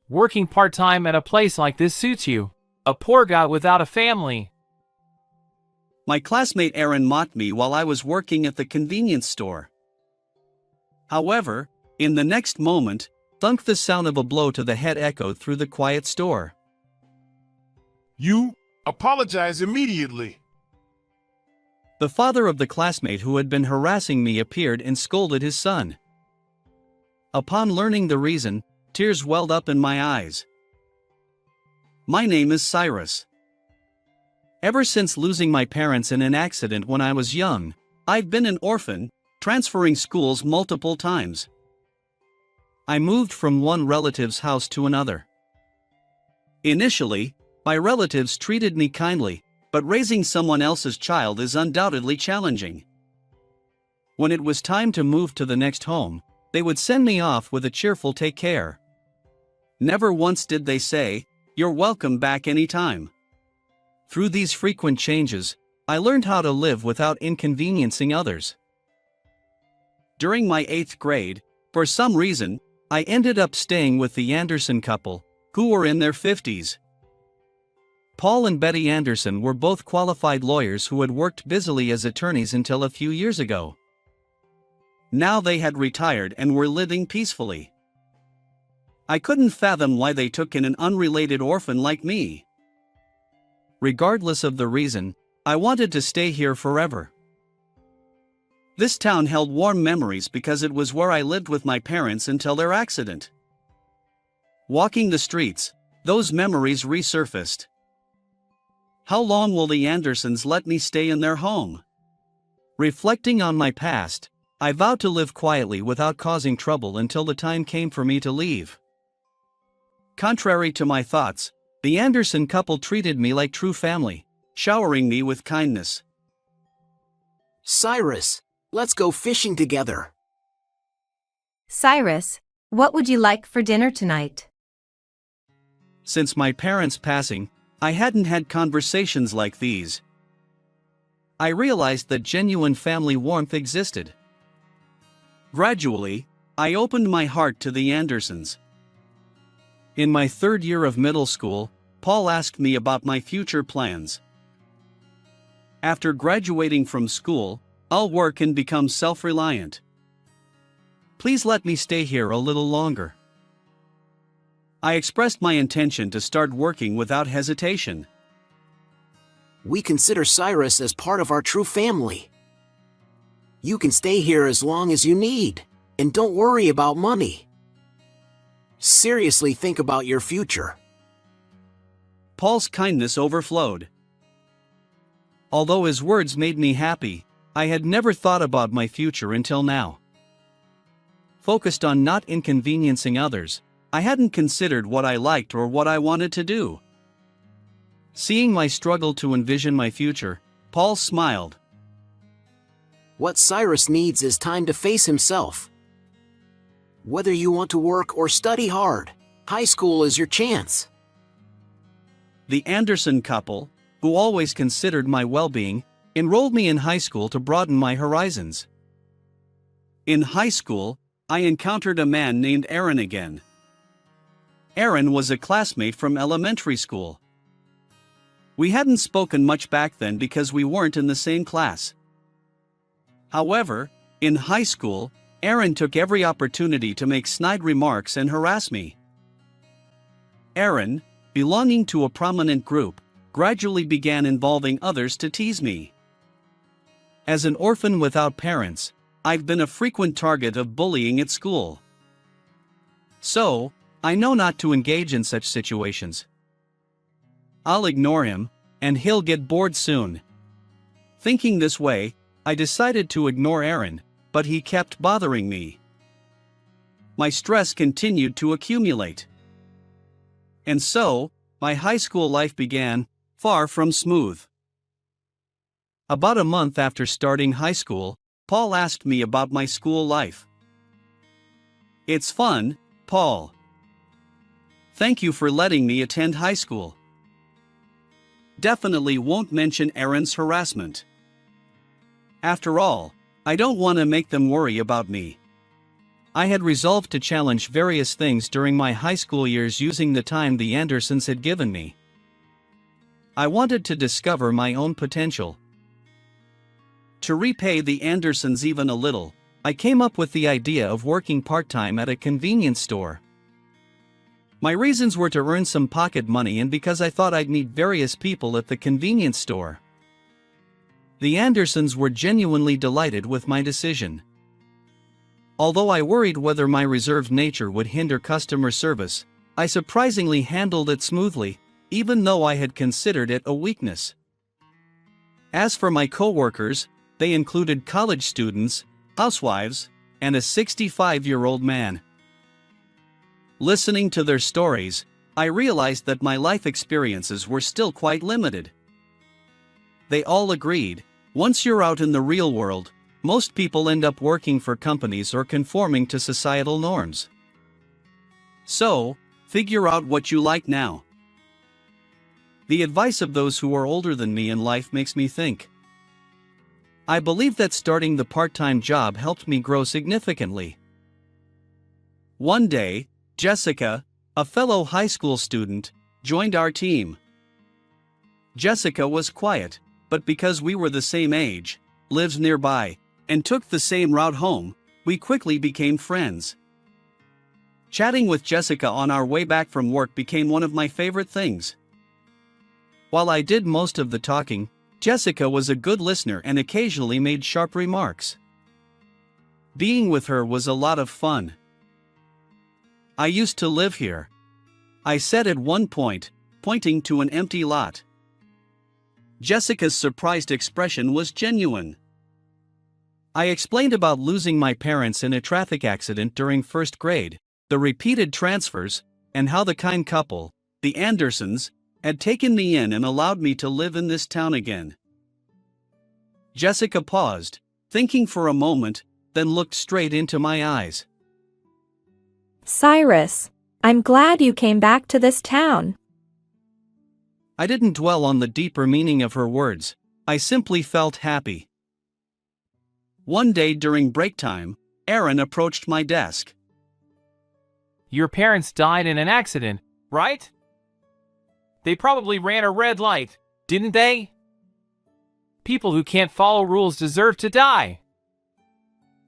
Working part-time at a place like this suits you. A poor guy without a family. My classmate Aaron mocked me while I was working at the convenience store. However, in the next moment, thunk, the sound of a blow to the head echoed through the quiet store. You apologize immediately. The father of the classmate who had been harassing me appeared and scolded his son. Upon learning the reason, tears welled up in my eyes. My name is Cyrus. Ever since losing my parents in an accident when I was young, I've been an orphan, transferring schools multiple times. I moved from one relative's house to another. Initially, my relatives treated me kindly, but raising someone else's child is undoubtedly challenging. When it was time to move to the next home, they would send me off with a cheerful "take care." Never once did they say, "You're welcome back anytime." Through these frequent changes, I learned how to live without inconveniencing others. During my 8th grade, for some reason, I ended up staying with the Anderson couple, who were in their 50s. Paul and Betty Anderson were both qualified lawyers who had worked busily as attorneys until a few years ago. Now they had retired and were living peacefully. I couldn't fathom why they took in an unrelated orphan like me. Regardless of the reason, I wanted to stay here forever. This town held warm memories because it was where I lived with my parents until their accident. Walking the streets, those memories resurfaced. How long will the Andersons let me stay in their home? Reflecting on my past, I vowed to live quietly without causing trouble until the time came for me to leave. Contrary to my thoughts, the Anderson couple treated me like true family, showering me with kindness. Cyrus, let's go fishing together. Cyrus, what would you like for dinner tonight? Since my parents' passing, I hadn't had conversations like these. I realized that genuine family warmth existed. Gradually, I opened my heart to the Andersons. In my 3rd year of middle school, Paul asked me about my future plans. After graduating from school, I'll work and become self-reliant. Please let me stay here a little longer. I expressed my intention to start working without hesitation. We consider Cyrus as part of our true family. You can stay here as long as you need, and don't worry about money. Seriously, think about your future. Paul's kindness overflowed. Although his words made me happy, I had never thought about my future until now. Focused on not inconveniencing others, I hadn't considered what I liked or what I wanted to do. Seeing my struggle to envision my future, Paul smiled. What Cyrus needs is time to face himself. Whether you want to work or study hard, high school is your chance. The Anderson couple, who always considered my well-being, enrolled me in high school to broaden my horizons. In high school, I encountered a man named Aaron again. Aaron was a classmate from elementary school. We hadn't spoken much back then because we weren't in the same class. However, in high school, Aaron took every opportunity to make snide remarks and harass me. Aaron, belonging to a prominent group, gradually began involving others to tease me. As an orphan without parents, I've been a frequent target of bullying at school. So, I know not to engage in such situations. I'll ignore him, and he'll get bored soon. Thinking this way, I decided to ignore Aaron, but he kept bothering me. My stress continued to accumulate. And so, my high school life began, far from smooth. About a month after starting high school, Paul asked me about my school life. It's fun, Paul. Thank you for letting me attend high school. Definitely won't mention Aaron's harassment. After all, I don't want to make them worry about me. I had resolved to challenge various things during my high school years using the time the Andersons had given me. I wanted to discover my own potential. To repay the Andersons even a little, I came up with the idea of working part-time at a convenience store. My reasons were to earn some pocket money and because I thought I'd meet various people at the convenience store. The Andersons were genuinely delighted with my decision. Although I worried whether my reserved nature would hinder customer service, I surprisingly handled it smoothly, even though I had considered it a weakness. As for my coworkers, they included college students, housewives, and a 65-year-old man. Listening to their stories, I realized that my life experiences were still quite limited. They all agreed, once you're out in the real world, most people end up working for companies or conforming to societal norms. So, figure out what you like now. The advice of those who are older than me in life makes me think. I believe that starting the part-time job helped me grow significantly. One day, Jessica, a fellow high school student, joined our team. Jessica was quiet, but because we were the same age, lived nearby, and took the same route home, we quickly became friends. Chatting with Jessica on our way back from work became one of my favorite things. While I did most of the talking, Jessica was a good listener and occasionally made sharp remarks. Being with her was a lot of fun. I used to live here, I said at one point, pointing to an empty lot. Jessica's surprised expression was genuine. I explained about losing my parents in a traffic accident during first grade, the repeated transfers, and how the kind couple, the Andersons, had taken me in and allowed me to live in this town again. Jessica paused, thinking for a moment, then looked straight into my eyes. Cyrus, I'm glad you came back to this town. I didn't dwell on the deeper meaning of her words, I simply felt happy. One day during break time, Aaron approached my desk. Your parents died in an accident, right? They probably ran a red light, didn't they? People who can't follow rules deserve to die.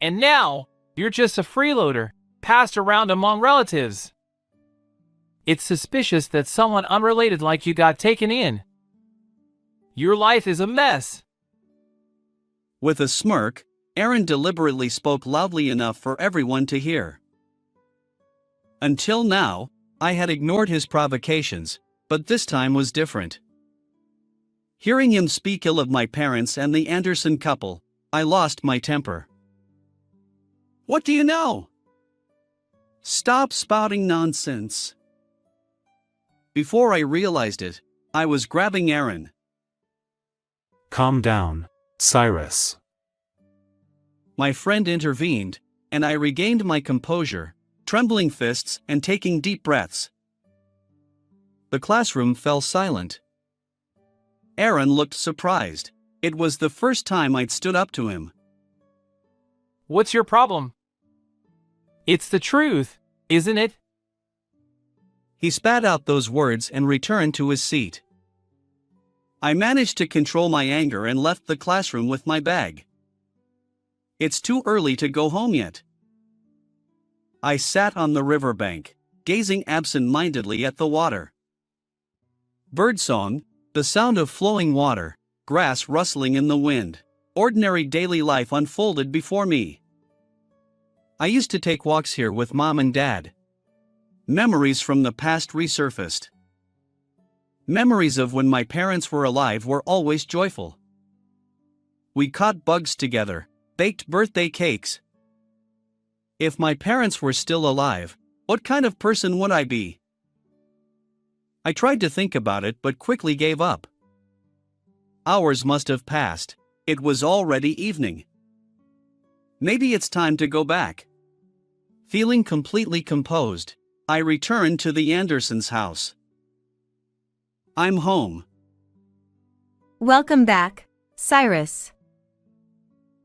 And now, you're just a freeloader, passed around among relatives. It's suspicious that someone unrelated like you got taken in. Your life is a mess. With a smirk, Aaron deliberately spoke loudly enough for everyone to hear. Until now, I had ignored his provocations, but this time was different. Hearing him speak ill of my parents and the Anderson couple, I lost my temper. What do you know? Stop spouting nonsense. Before I realized it, I was grabbing Aaron. Calm down, Cyrus. My friend intervened, and I regained my composure, trembling fists and taking deep breaths. The classroom fell silent. Aaron looked surprised. It was the first time I'd stood up to him. What's your problem? It's the truth, isn't it? He spat out those words and returned to his seat. I managed to control my anger and left the classroom with my bag. It's too early to go home yet. I sat on the riverbank, gazing absent-mindedly at the water. Birdsong, the sound of flowing water, grass rustling in the wind, ordinary daily life unfolded before me. I used to take walks here with Mom and Dad. Memories from the past resurfaced. Memories of when my parents were alive were always joyful. We caught bugs together, baked birthday cakes. If my parents were still alive, what kind of person would I be? I tried to think about it but quickly gave up. Hours must have passed. It was already evening. Maybe it's time to go back. Feeling completely composed, I returned to the Andersons' house. I'm home. Welcome back, Cyrus.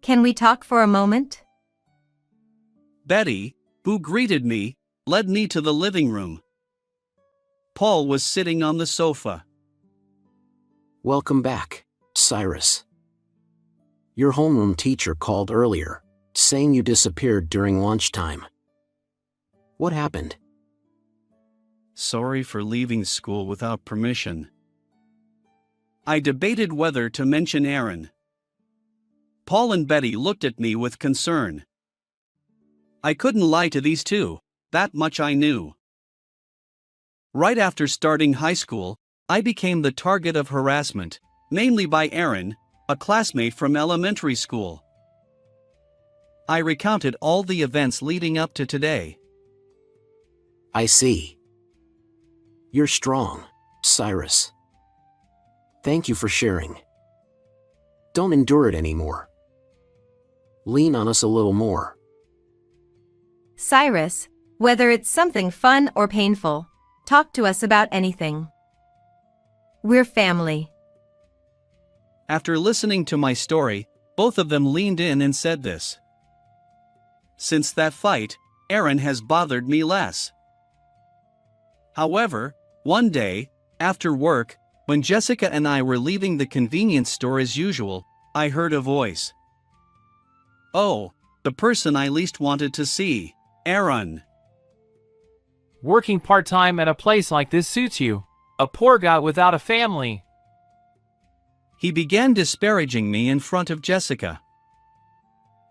Can we talk for a moment? Betty, who greeted me, led me to the living room. Paul was sitting on the sofa. Welcome back, Cyrus. Your homeroom teacher called earlier, saying you disappeared during lunchtime. What happened? Sorry for leaving school without permission. I debated whether to mention Aaron. Paul and Betty looked at me with concern. I couldn't lie to these two, that much I knew. Right after starting high school, I became the target of harassment, mainly by Aaron, a classmate from elementary school. I recounted all the events leading up to today. I see. You're strong, Cyrus. Thank you for sharing. Don't endure it anymore. Lean on us a little more. Cyrus, whether it's something fun or painful, talk to us about anything. We're family. After listening to my story, both of them leaned in and said this. Since that fight, Aaron has bothered me less. However, one day, after work, when Jessica and I were leaving the convenience store as usual, I heard a voice. Oh, the person I least wanted to see, Aaron. Working part-time at a place like this suits you. A poor guy without a family. He began disparaging me in front of Jessica.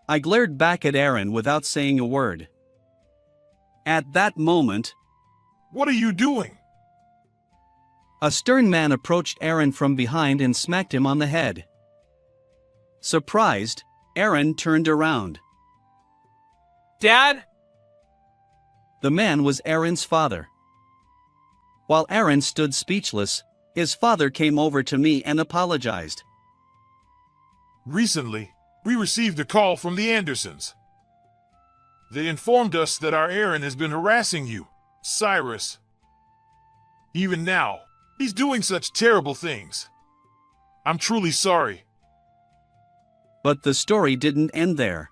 I glared back at Aaron without saying a word. At that moment, What are you doing? a stern man approached Aaron from behind and smacked him on the head. Surprised, Aaron turned around. Dad? The man was Aaron's father. While Aaron stood speechless, his father came over to me and apologized. Recently, we received a call from the Andersons. They informed us that our Aaron has been harassing you, Cyrus. Even now, he's doing such terrible things. I'm truly sorry. But the story didn't end there.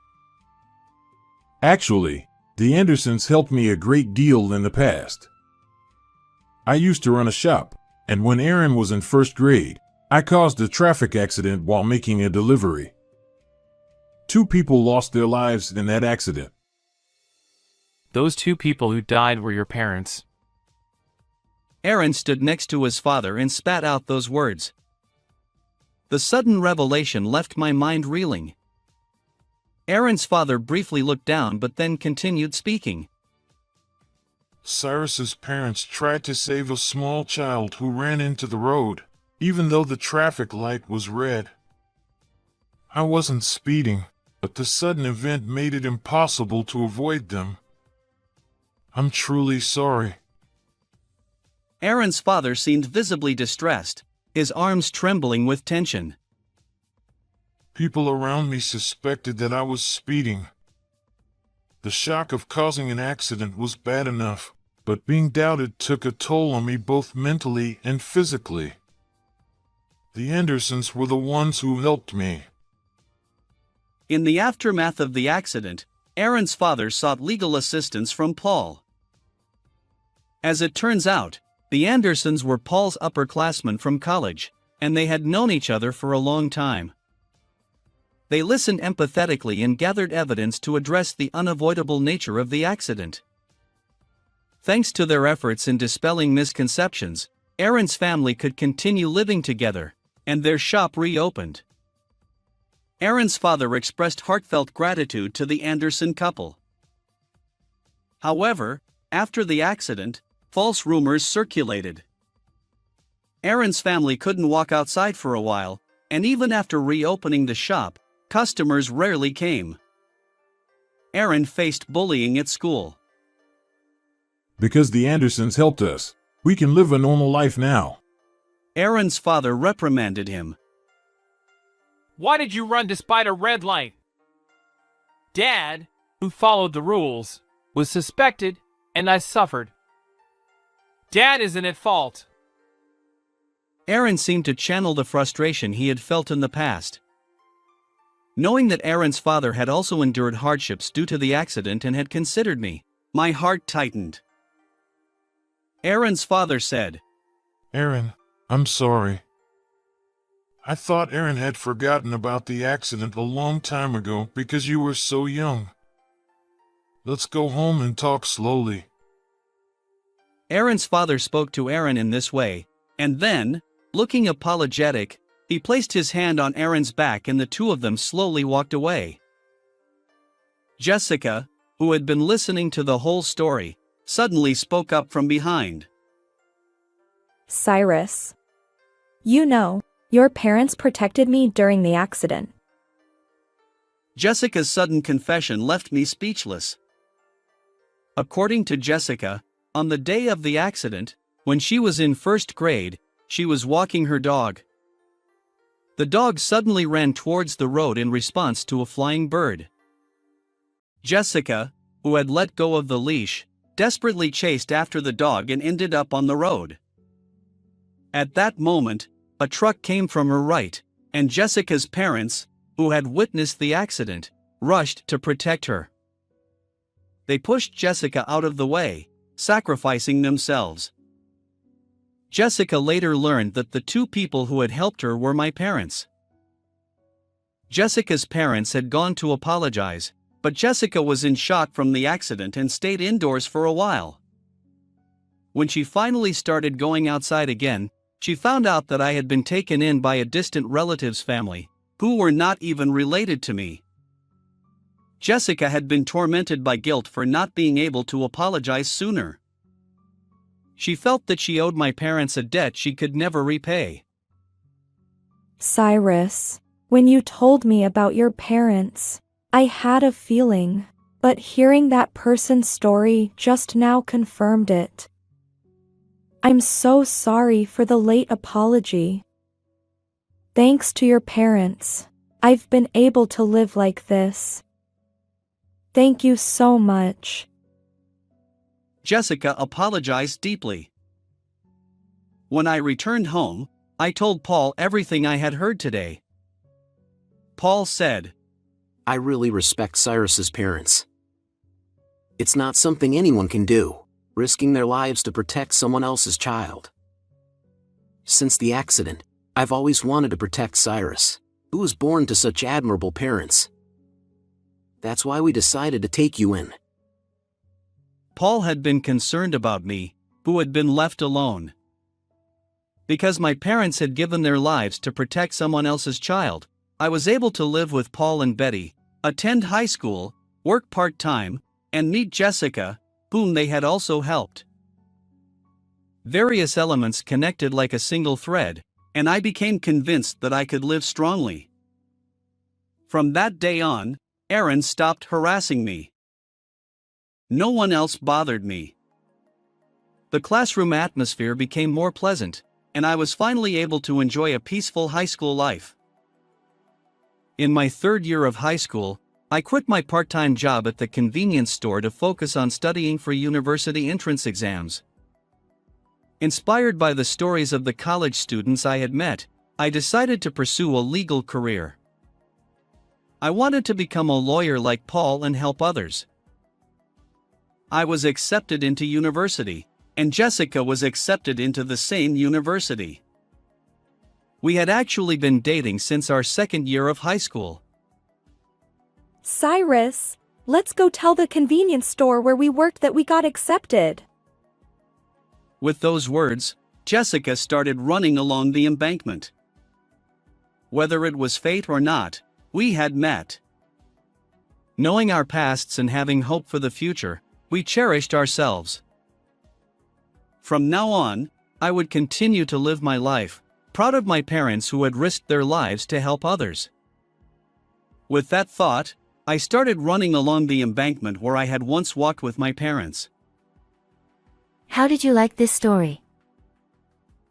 Actually, the Andersons helped me a great deal in the past. I used to run a shop, and when Aaron was in first grade, I caused a traffic accident while making a delivery. 2 people lost their lives in that accident. Those 2 people who died were your parents. Aaron stood next to his father and spat out those words. The sudden revelation left my mind reeling. Aaron's father briefly looked down but then continued speaking. Cyrus's parents tried to save a small child who ran into the road, even though the traffic light was red. I wasn't speeding, but the sudden event made it impossible to avoid them. I'm truly sorry. Aaron's father seemed visibly distressed, his arms trembling with tension. People around me suspected that I was speeding. The shock of causing an accident was bad enough, but being doubted took a toll on me both mentally and physically. The Andersons were the ones who helped me. In the aftermath of the accident, Aaron's father sought legal assistance from Paul. As it turns out, the Andersons were Paul's upperclassmen from college, and they had known each other for a long time. They listened empathetically and gathered evidence to address the unavoidable nature of the accident. Thanks to their efforts in dispelling misconceptions, Aaron's family could continue living together, and their shop reopened. Aaron's father expressed heartfelt gratitude to the Anderson couple. However, after the accident, false rumors circulated. Aaron's family couldn't walk outside for a while, and even after reopening the shop, customers rarely came. Aaron faced bullying at school. Because the Andersons helped us, we can live a normal life now. Aaron's father reprimanded him. Why did you run despite a red light? Dad, who followed the rules, was suspected, and I suffered. Dad isn't at fault. Aaron seemed to channel the frustration he had felt in the past. Knowing that Aaron's father had also endured hardships due to the accident and had considered me, My heart tightened. Aaron's father said, Aaron, I'm sorry. I thought Aaron had forgotten about the accident a long time ago because you were so young. Let's go home and talk slowly. Aaron's father spoke to Aaron in this way, and then, looking apologetic, he placed his hand on Aaron's back and the two of them slowly walked away. Jessica, who had been listening to the whole story, suddenly spoke up from behind. Cyrus. You know, your parents protected me during the accident. Jessica's sudden confession left me speechless. According to Jessica, on the day of the accident, when she was in first grade, she was walking her dog. The dog suddenly ran towards the road in response to a flying bird. Jessica, who had let go of the leash, desperately chased after the dog and ended up on the road. At that moment, a truck came from her right, and Jessica's parents, who had witnessed the accident, rushed to protect her. They pushed Jessica out of the way, sacrificing themselves. Jessica later learned that the two people who had helped her were my parents. Jessica's parents had gone to apologize, but Jessica was in shock from the accident and stayed indoors for a while. When she finally started going outside again, she found out that I had been taken in by a distant relative's family, who were not even related to me. Jessica had been tormented by guilt for not being able to apologize sooner. She felt that she owed my parents a debt she could never repay. Cyrus, when you told me about your parents, I had a feeling, but hearing that person's story just now confirmed it. I'm so sorry for the late apology. Thanks to your parents, I've been able to live like this. Thank you so much. Jessica apologized deeply. When I returned home, I told Paul everything I had heard today. Paul said, I really respect Cyrus's parents. It's not something anyone can do, risking their lives to protect someone else's child. Since the accident, I've always wanted to protect Cyrus, who was born to such admirable parents. That's why we decided to take you in. Paul had been concerned about me, who had been left alone. Because my parents had given their lives to protect someone else's child, I was able to live with Paul and Betty, attend high school, work part-time, and meet Jessica, whom they had also helped. Various elements connected like a single thread, and I became convinced that I could live strongly. From that day on, Aaron stopped harassing me. No one else bothered me. The classroom atmosphere became more pleasant, and I was finally able to enjoy a peaceful high school life. In my third year of high school, I quit my part-time job at the convenience store to focus on studying for university entrance exams. Inspired by the stories of the college students I had met, I decided to pursue a legal career. I wanted to become a lawyer like Paul and help others. I was accepted into university, and Jessica was accepted into the same university. We had actually been dating since our second year of high school. Cyrus, let's go tell the convenience store where we worked that we got accepted. With those words, Jessica started running along the embankment. Whether it was fate or not, we had met. Knowing our pasts and having hope for the future, we cherished ourselves. From now on, I would continue to live my life, proud of my parents who had risked their lives to help others. With that thought, I started running along the embankment where I had once walked with my parents. How did you like this story?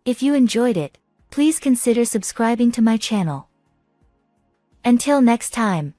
If you enjoyed it, please consider subscribing to my channel. Until next time.